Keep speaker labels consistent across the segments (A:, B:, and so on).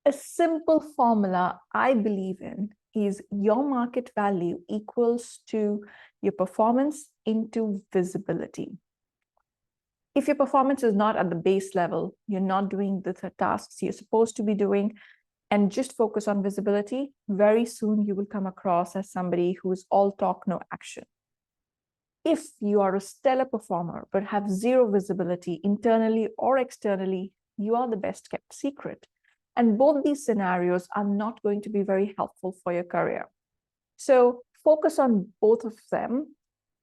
A: A simple formula I believe in is your market value equals to your performance into visibility. If your performance is not at the base level, you're not doing the tasks you're supposed to be doing, and just focus on visibility, very soon you will come across as somebody who is all talk, no action. If you are a stellar performer but have zero visibility internally or externally, you are the best kept secret. And both these scenarios are not going to be very helpful for your career. So focus on both of them.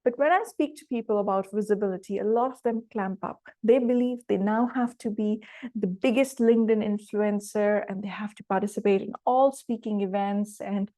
A: But when I speak to people about visibility, a lot of them clamp up. They believe they now have to be the biggest LinkedIn influencer and they have to participate in all speaking events and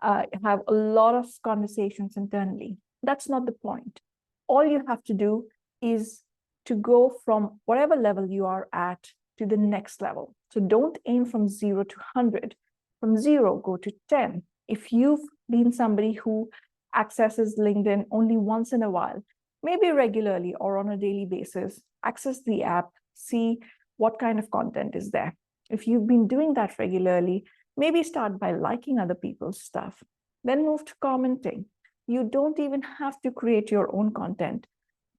A: have a lot of conversations internally. That's not the point. All you have to do is to go from whatever level you are at to the next level. So don't aim from 0 to 100. From 0, go to 10. If you've been somebody who accesses LinkedIn only once in a while, maybe regularly or on a daily basis, access the app, see what kind of content is there. If you've been doing that regularly, maybe start by liking other people's stuff, then move to commenting. You don't even have to create your own content,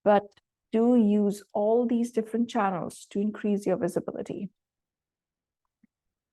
A: but do use all these different channels to increase your visibility.